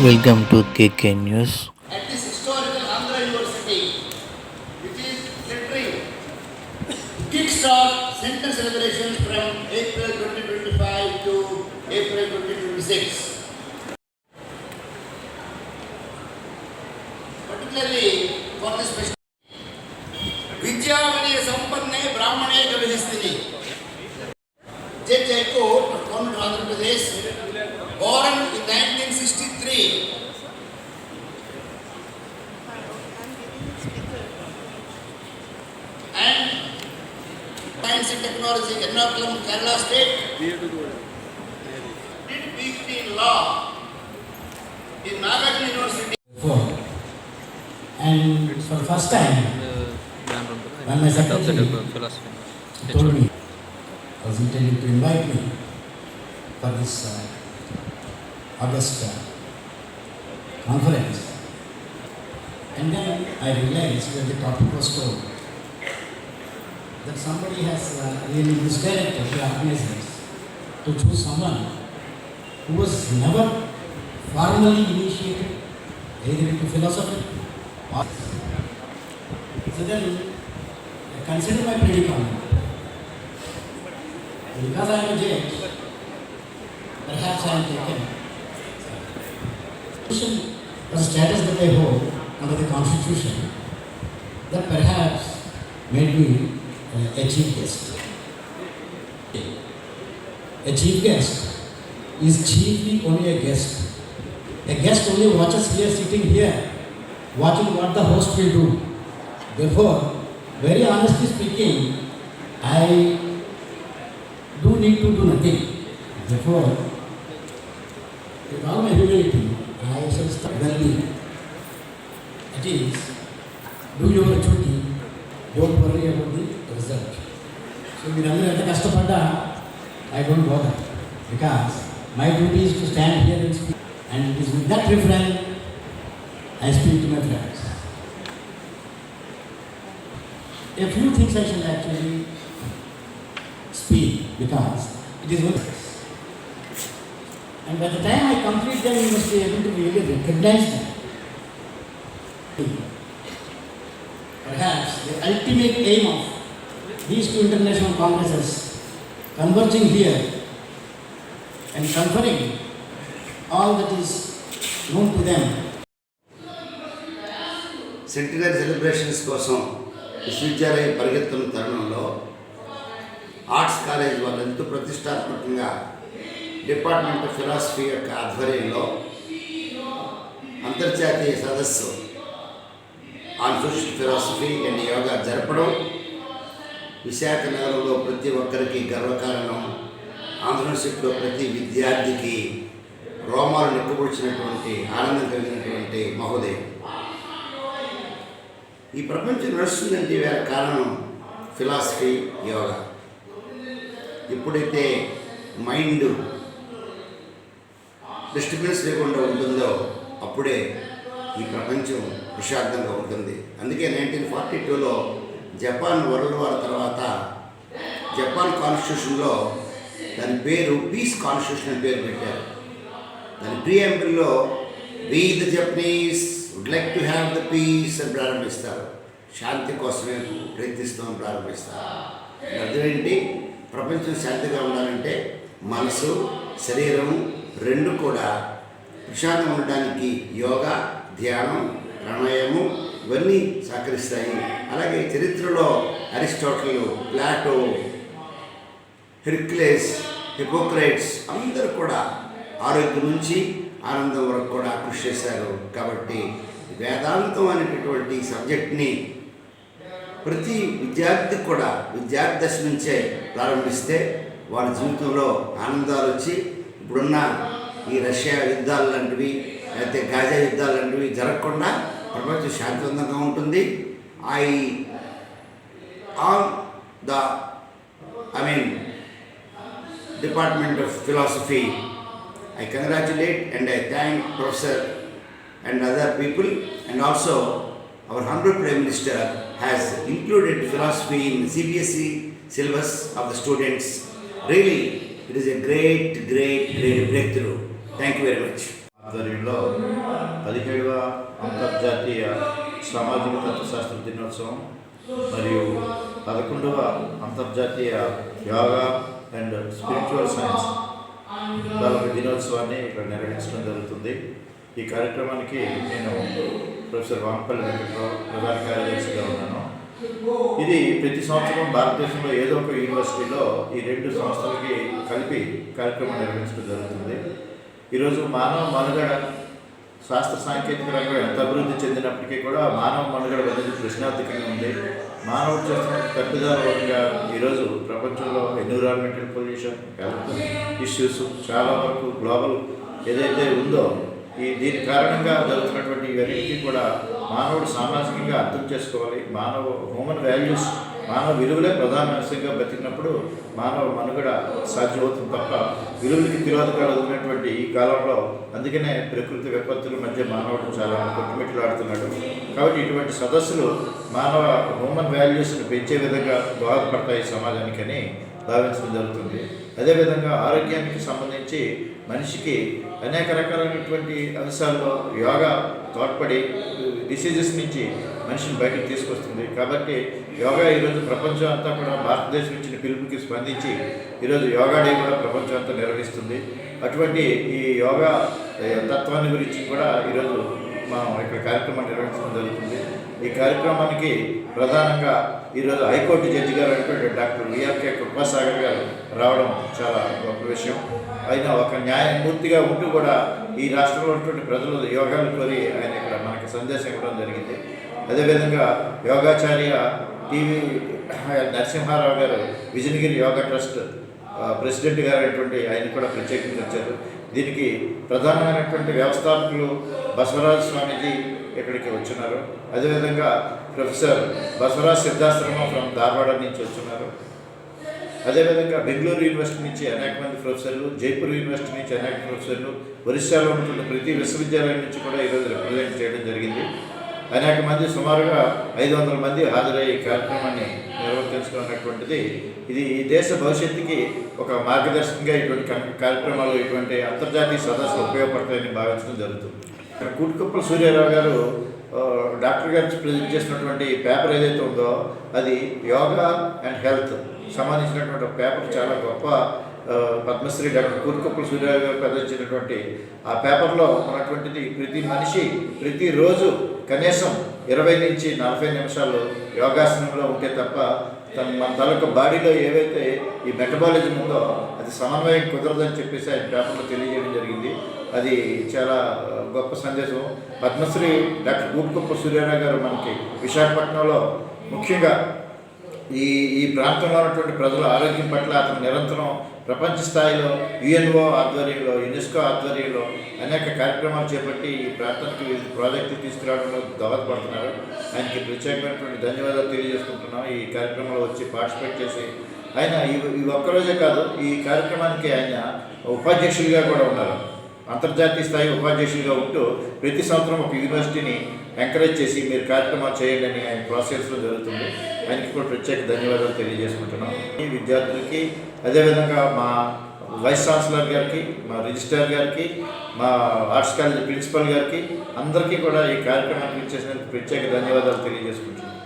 Welcome to KK News. at this historical Andhra University, which is literally kickstart center celebrations from April 2025 to April 2026. Particularly for this festival. Vidyavaniya Sampanne Brahmane Gavihistini. J.J. Court of Government of Andhra Pradesh, born in 1963. And Science and Technology, Ernakulam, Kerala State. Did PhD in Law in Nagarjuna University. And for the first time, when my secretary told me, was intending to invite me for this August conference. And then I realized when the topic was told that somebody has really misdirected the organizers to choose someone who was never formally initiated either into philosophy or. So then I consider my predicament. Because I am a judge, perhaps I am taken. The status that I hold under the Constitution, that perhaps made me a chief guest. A chief guest is chiefly only a guest. A guest only watches here, sitting here, watching what the host will do. Therefore, very honestly speaking, I do need to do nothing. Therefore, with all my humility, I shall start well-being. That is, do your duty, don't worry about the result. So, I don't bother, because my duty is to stand here and speak. And it is with that refrain I speak to my friends. A few things I shall actually speak, because it is good. And by the time I complete them, you must be able to really recognize them. Perhaps the ultimate aim of these two international congresses converging here and conferring all that is known to them. Centenary celebrations కోసం విశ్వవిద్యాలయం పరిగెత్తున్న తరుణంలో arts college వాళ్ళు ఎంతో ప్రతిష్టాత్మకంగా department of philosophy యొక్క ఆధ్వర్యంలో అంతర్జాతీయ సదస్సు on social philosophy and yoga జరపడం విశాఖ నగరంలో ప్రతి ఒక్కరికి గర్వకారణం. ఆంధ్ర యూనివర్సిటీలో ప్రతి విద్యార్థికి రోమాలు నిక్కబొడిచినటువంటి ఆనందం కలిగినటువంటి మహోదయం. ఈ ప్రపంచం నడుస్తుందంటే వేరే కారణం ఫిలాసఫీ, యోగా. ఎప్పుడైతే మైండ్ డిస్టర్బెన్స్ లేకుండా ఉంటుందో అప్పుడే ఈ ప్రపంచం ప్రశాంతంగా ఉంటుంది. అందుకే 1942లో జపాన్ వరల్డ్ వార్ తర్వాత జపాన్ కాన్స్టిట్యూషన్లో దాని పేరు పీస్ కాన్స్టిట్యూషన్ అని పేరు పెట్టారు. దాని ప్రియాంబుల్లో we the Japanese would like to have the peace అని ప్రారంభిస్తారు. శాంతి కోసమే ప్రయత్నిస్తామని ప్రారంభిస్తారు. అర్థం ఏంటి? ప్రపంచం శాంతిగా ఉండాలంటే మనసు, శరీరం రెండు కూడా ప్రశాంతంగా ఉండడానికి యోగా, ధ్యానం, ప్రాణాయామం ఇవన్నీ సహకరిస్తాయి. అలాగే చరిత్రలో అరిస్టాటిల్, ప్లాటో, హెర్క్యులస్, హిపోక్రేట్స్ అందరూ కూడా ఆరోగ్యం నుంచి ఆనందం వరకు కూడా కృషి చేశారు. కాబట్టి వేదాంతం అనేటటువంటి సబ్జెక్ట్ని ప్రతి విద్యార్థి కూడా విద్యార్థి దశ నుంచే ప్రారంభిస్తే వాళ్ళ జీవితంలో ఆనందాలు వచ్చి ఇప్పుడున్న ఈ రష్యా యుద్ధాలు లాంటివి లేకపోతే గాజా యుద్ధాలు లాంటివి జరగకుండా ప్రపంచం శాంతివంతంగా ఉంటుంది. Department of Philosophy, I congratulate and I thank Professor and other people, and also our Honorable Prime Minister has included philosophy in the CBSE syllabus of the students. Really, it is a great breakthrough. Thank you very much. ఆధ్వర్యంలో 17వ అంతర్జాతీయ సామాజిక తత్వశాస్త్ర దినోత్సవం మరియు 11వ అంతర్జాతీయ yoga and spiritual science దినోత్సవాన్ని ఇక్కడ నిర్వహించడం జరుగుతుంది. ఈ కార్యక్రమానికి నేను ప్రొఫెసర్ వాంపల్లి వెంకట్రావు ప్రధాన కార్యదర్శిగా ఉన్నాను. ఇది ప్రతి సంవత్సరం భారతదేశంలో ఏదో ఒక యూనివర్సిటీలో ఈ రెండు సంస్థలకి కలిపి కార్యక్రమం నిర్వహించడం జరుగుతుంది. ఈరోజు మానవ మనుగడ శాస్త్ర సాంకేతిక రంగం ఎంత అభివృద్ధి చెందినప్పటికీ కూడా మానవ మనుగడ అనేది ప్రశ్నార్థకంగా ఉంది. మానవుడు చేస్తున్న తప్పిదాల వల్ల ఈరోజు ప్రపంచంలో ఎన్విరాన్మెంటల్ పొల్యూషన్, హెల్త్ ఇష్యూస్ చాలా వరకు గ్లోబల్ ఏదైతే ఉందో దీని కారణంగా జరుగుతున్నటువంటి ఇవన్నిటికీ కూడా మానవుడు సామాజికంగా అర్థం చేసుకోవాలి. హ్యూమన్ వాల్యూస్, మానవ విలువలే ప్రధాన అంశంగా బతికినప్పుడు మానవ మనుగడ సాధ్యమవుతుంది తప్ప విలువలకి తిరోధకాలు వదిలినటువంటి ఈ కాలంలో అందుకనే ప్రకృతి విపత్తుల మధ్య మానవుడు చాలా కొట్టుమిట్లాడుతున్నాడు. కాబట్టి ఇటువంటి సదస్సులు మానవ హ్యూమన్ వాల్యూస్ని పెంచే విధంగా దోహదపడతాయి సమాజానికని భావించడం జరుగుతుంది. అదేవిధంగా ఆరోగ్యానికి సంబంధించి మనిషికి అనేక రకాలైనటువంటి అంశాల్లో యోగా తోడ్పడి డిసీజెస్ నుంచి మనిషిని బయటకు తీసుకొస్తుంది. కాబట్టి యోగా ఈరోజు ప్రపంచం అంతా కూడా భారతదేశం ఇచ్చిన పిలుపుకి స్పందించి ఈరోజు యోగా డే కూడా ప్రపంచం అంతా నిర్వహిస్తుంది. అటువంటి ఈ యోగా తత్వాన్ని గురించి కూడా ఈరోజు మనం ఇక్కడ కార్యక్రమం నిర్వహించడం జరుగుతుంది. ఈ కార్యక్రమానికి ప్రధానంగా ఈరోజు హైకోర్టు జడ్జి గారు అయినటువంటి డాక్టర్ విఆర్కే కృపాసాగర్ గారు రావడం చాలా గొప్ప విషయం. ఆయన ఒక న్యాయమూర్తిగా ఉంటూ కూడా ఈ రాష్ట్రంలో ఉన్నటువంటి ప్రజలు యోగాలు కోరి ఆయన ఇక్కడ మనకి సందేశం ఇవ్వడం జరిగింది. అదేవిధంగా యోగాచార్య టీవీ నరసింహారావు గారు విజయనగిరి యోగా ట్రస్ట్ ప్రెసిడెంట్ గారు అయినటువంటి ఆయన కూడా ప్రత్యేకంగా వచ్చారు. దీనికి ప్రధానమైనటువంటి వ్యవస్థాపకులు బసవరాజ స్వామీజీ ఇక్కడికి వచ్చున్నారు. అదేవిధంగా ప్రొఫెసర్ బసవరాజ్ సిద్ధాశ్రమం ఫ్రమ్ ధార్వాడ నుంచి వచ్చున్నారు. అదేవిధంగా బెంగళూరు యూనివర్సిటీ నుంచి అనేక మంది ప్రొఫెసర్లు, జైపూర్ యూనివర్సిటీ నుంచి అనేక ప్రొఫెసర్లు, ఒరిస్సాలో ఉన్నటువంటి ప్రతి విశ్వవిద్యాలయం నుంచి కూడా ఈరోజు రిప్రజెంట్ చేయడం జరిగింది. అనేక మంది సుమారుగా 500 మంది హాజరయ్యే ఈ కార్యక్రమాన్ని నిర్వర్తించుకున్నటువంటిది ఇది ఈ దేశ భవిష్యత్తుకి ఒక మార్గదర్శకంగా ఇటువంటి కార్యక్రమాలు, ఇటువంటి అంతర్జాతీయ సదస్సులు ఉపయోగపడతాయని భావించడం జరుగుతుంది. కూటుకుప్పల సూర్యారావు గారు డాక్టర్ గారు ప్రజెంట్ చేసినటువంటి పేపర్ ఏదైతే ఉందో అది యోగా అండ్ హెల్త్ సంబంధించినటువంటి పేపర్ చాలా గొప్ప పద్మశ్రీ డాక్టర్ కూటుకుప్పల సూర్యారావు గారు ప్రదర్శించినటువంటి ఆ పేపర్లో ఉన్నటువంటిది ప్రతి మనిషి ప్రతిరోజు కనీసం 20 నుంచి 40 నిమిషాలు యోగాసనంలో ఉంటే తప్ప మన తాలూకా బాడీలో ఏవైతే ఈ మెటబాలిజం ఉందో అది సమన్వయం కుదరదని చెప్పేసి ఆయన పేపర్లో తెలియజేయడం జరిగింది. అది చాలా గొప్ప సందేశం. పద్మశ్రీ డాక్టర్ కూటుకుప్పల సూర్యారావు గారు మనకి విశాఖపట్నంలో ముఖ్యంగా ఈ ప్రాంతంలో ఉన్నటువంటి ప్రజల ఆరోగ్యం పట్ల అతను నిరంతరం ప్రపంచ స్థాయిలో యుఎన్ఓ ఆధ్వర్యంలో, యునెస్కో ఆధ్వర్యంలో అనేక కార్యక్రమాలు చేపట్టి ఈ ప్రాంతానికి ప్రాజెక్టులు తీసుకురావడంలో దోహదపడుతున్నారు. ఆయనకి ప్రత్యేకమైనటువంటి ధన్యవాదాలు తెలియజేసుకుంటున్నాం. ఈ కార్యక్రమంలో వచ్చి పార్టిసిపేట్ చేసి ఆయన ఈ ఒక్కరోజే కాదు, ఈ కార్యక్రమానికి ఆయన ఉపాధ్యక్షులుగా కూడా ఉన్నారు. అంతర్జాతీయ స్థాయి ఉపాధ్యక్షులుగా ఉంటూ ప్రతి సంవత్సరం ఒక యూనివర్సిటీని ఎంకరేజ్ చేసి మీరు కార్యక్రమాలు చేయండి అని ఆయన ప్రాసెస్లో జరుగుతుంది. ఆయనకి కూడా ప్రత్యేక ధన్యవాదాలు తెలియజేసుకుంటున్నాం. ఈ విద్యార్థులకి, అదేవిధంగా మా వైస్ ఛాన్సలర్ గారికి, మా రిజిస్ట్రార్ గారికి, మా ఆర్ట్స్ కాలేజ్ ప్రిన్సిపల్ గారికి అందరికీ కూడా ఈ కార్యక్రమానికి ఇచ్చేసినందుకు ప్రత్యేక ధన్యవాదాలు తెలియజేసుకుంటున్నాం.